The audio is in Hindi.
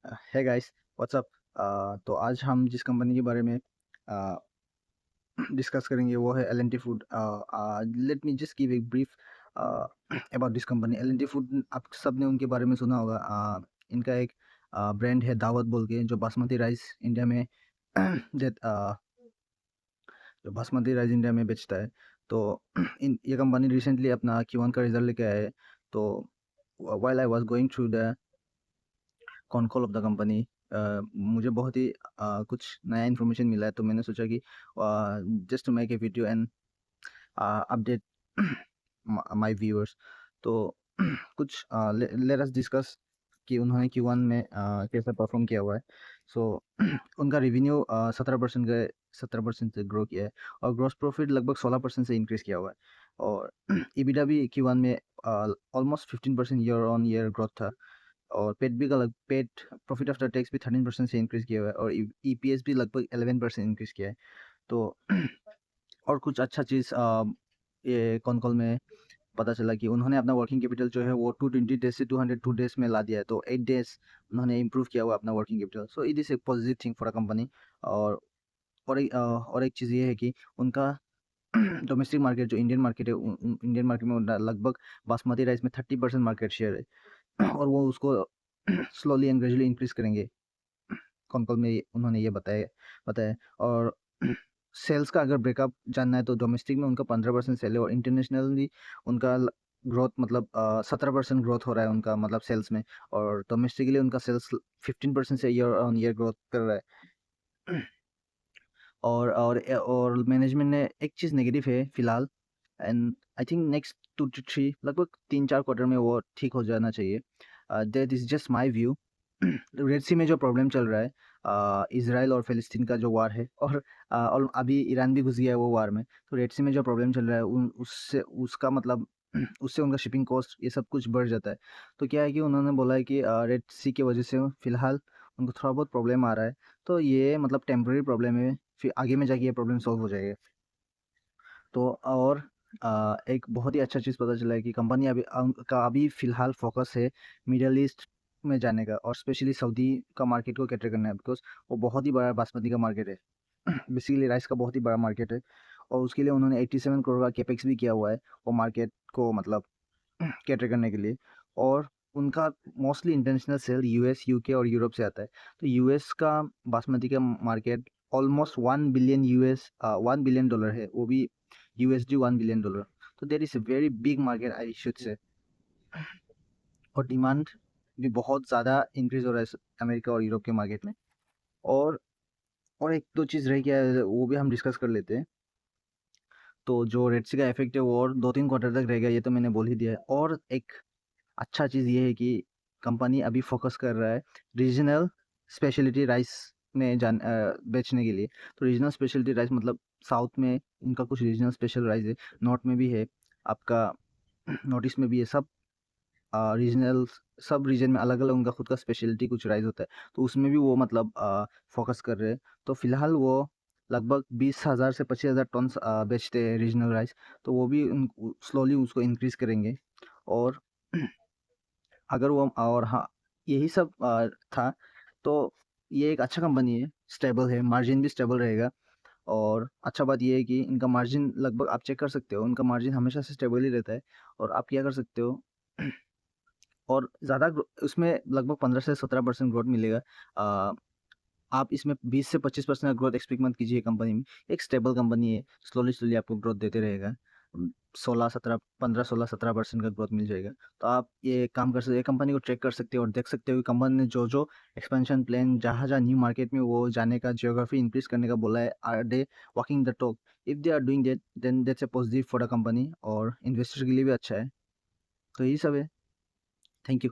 है गाइस, व्हाट्सअप। तो आज हम जिस कंपनी के बारे में डिस्कस करेंगे वो है L N T food. Let me just give a brief about this company. L N T food आप सब ने उनके बारे में सुना होगा। इनका एक ब्रांड है दावत बोल के, जो बासमती राइस इंडिया में जो बासमती राइस इंडिया में बेचता है। तो ये कंपनी रिसेंटली अपना Q1 का रिजल्ट लेके आया है। तो while I was going through the con call of the company, मुझे बहुत ही कुछ नया इन्फॉर्मेशन मिला है। तो मैंने सोचा कि just to make a video and update my viewers. तो कुछ लेट अस डिस्कस कि उन्होंने Q1 में कैसा परफॉर्म किया हुआ है। सो उनका रेवेन्यू 17% से ग्रो किया है, और ग्रॉस प्रॉफिट लगभग 16% से इंक्रीज किया हुआ है। और EBITDA भी Q1 में almost 15% year on year growth था। और पेट भी पेट प्रॉफिट आफ्टर टैक्स भी 13% से इंक्रीज किया हुआ है, और EPS भी लगभग 11% इंक्रीज किया है। तो और कुछ अच्छा चीज़ ये कॉन कॉल में पता चला कि उन्होंने अपना वर्किंग कैपिटल जो है वो 220 डेज से 202 डेज में ला दिया है। तो 8 डेज उन्होंने इम्प्रूव किया हुआ अपना working capital. So it is a positive thing for a company. और एक चीज़ ये है कि उनका डोमेस्टिक मार्केट जो इंडियन मार्केट है, इंडियन मार्केट में लगभग बासमती राइस में 30% मार्केट शेयर है। और वो उसको स्लोली एंड ग्रेजुअली इंक्रीज करेंगे। कॉन कॉल में उन्होंने ये बताया। और सेल्स का अगर ब्रेकअप जानना है तो डोमेस्टिक में उनका 15% सेल है, और इंटरनेशनली उनका ग्रोथ मतलब 17% ग्रोथ हो रहा है उनका मतलब सेल्स में। और डोमेस्टिकली उनका सेल्स 15% से ईयर ऑन ईयर ग्रोथ कर रहा है। और मैनेजमेंट ने एक चीज़ नेगेटिव है फिलहाल, and I think next 2 to 3 लगभग 3-4 क्वार्टर में वो ठीक हो जाना चाहिए। That is just my view. Red Sea में जो प्रॉब्लम चल रहा है, इसराइल और फ़िलिस्तीन का जो वार है, और अभी ईरान भी घुस गया है वो वार में। तो रेड सी में जो प्रॉब्लम चल रहा है उससे उसका मतलब उससे उनका शिपिंग कॉस्ट ये सब कुछ बढ़ जाता है। तो क्या है कि उन्होंने बोला है कि रेड सी की वजह से फ़िलहाल उनको थोड़ा बहुत प्रॉब्लम आ रहा है। तो ये मतलब टेम्परेरी प्रॉब्लम है, फिर आगे में जाके ये प्रॉब्लम सॉल्व हो जाएगा। तो और एक बहुत ही अच्छा चीज़ पता चला है कि कंपनी का अभी फ़िलहाल फ़ोकस है मिडल ईस्ट में जाने का, और स्पेशली सऊदी का मार्केट को कैटर करना है, बिकॉज़ वो बहुत ही बड़ा बासमती का मार्केट है। बेसिकली राइस का बहुत ही बड़ा मार्केट है, और उसके लिए उन्होंने 87 करोड़ का कैपेक्स भी किया हुआ है वो मार्केट को मतलब कैटर करने के लिए। और उनका mostly international sale US, UK और यूरोप से आता है। तो यूएस का बासमती का मार्केट ऑलमोस्ट 1 बिलियन डॉलर है, वो भी USD 1 बिलियन डॉलर। तो there is a very big market I should say. और डिमांड भी बहुत ज़्यादा इंक्रीज हो रहा है अमेरिका और यूरोप के मार्केट में। और और एक दो चीज़ रह गया है, वो भी हम डिस्कस कर लेते हैं। तो जो रेड सी का इफेक्ट है वो और 2-3 क्वार्टर तक रहेगा, ये तो मैंने बोल ही दिया है। और एक अच्छा चीज़ ये है कि कंपनी अभी फोकस कर रहा है रीजनल स्पेशलिटी राइस में बेचने के लिए। तो रीजनल स्पेशलिटी राइस मतलब साउथ में इनका कुछ रीजनल स्पेशल राइस है, नॉर्थ में भी है आपका, नॉर्थ ईस्ट में भी है। रीजनल सब रीजन में अलग अलग उनका खुद का स्पेशलिटी कुछ राइस होता है। तो उसमें भी वो मतलब फोकस कर रहे हैं। तो फिलहाल वो लगभग 20,000 से 25,000 टन बेचते हैं रीजनल राइस। तो वो भी स्लोली उसको इंक्रीज करेंगे। और अगर वो और हाँ, यही सब था। तो ये एक अच्छा कंपनी है, स्टेबल है, मार्जिन भी स्टेबल रहेगा। और अच्छा बात ये है कि इनका मार्जिन लगभग आप चेक कर सकते हो, उनका मार्जिन हमेशा से स्टेबल ही रहता है। और आप क्या कर सकते हो, और ज़्यादा उसमें लगभग 15 से 17% ग्रोथ मिलेगा। अ, आप इसमें 20 से 25% ग्रोथ एक्सपेक्ट मत कीजिए कंपनी में। एक स्टेबल कंपनी है, स्लोली स्लोली आपको ग्रोथ देते रहेगा। 15-17% का ग्रोथ मिल जाएगा। तो आप ये काम कर सकते, ये कंपनी को ट्रैक कर सकते हो और देख सकते हो कि कंपनी ने जो जो एक्सपेंशन प्लान जहाँ जहाँ न्यू मार्केट में वो जाने का जियोग्राफी इंक्रीज करने का बोला है, are they walking the talk? If they are doing that then that's a positive for the company, और इन्वेस्टर के लिए भी अच्छा है। तो यही सब है। Thank you.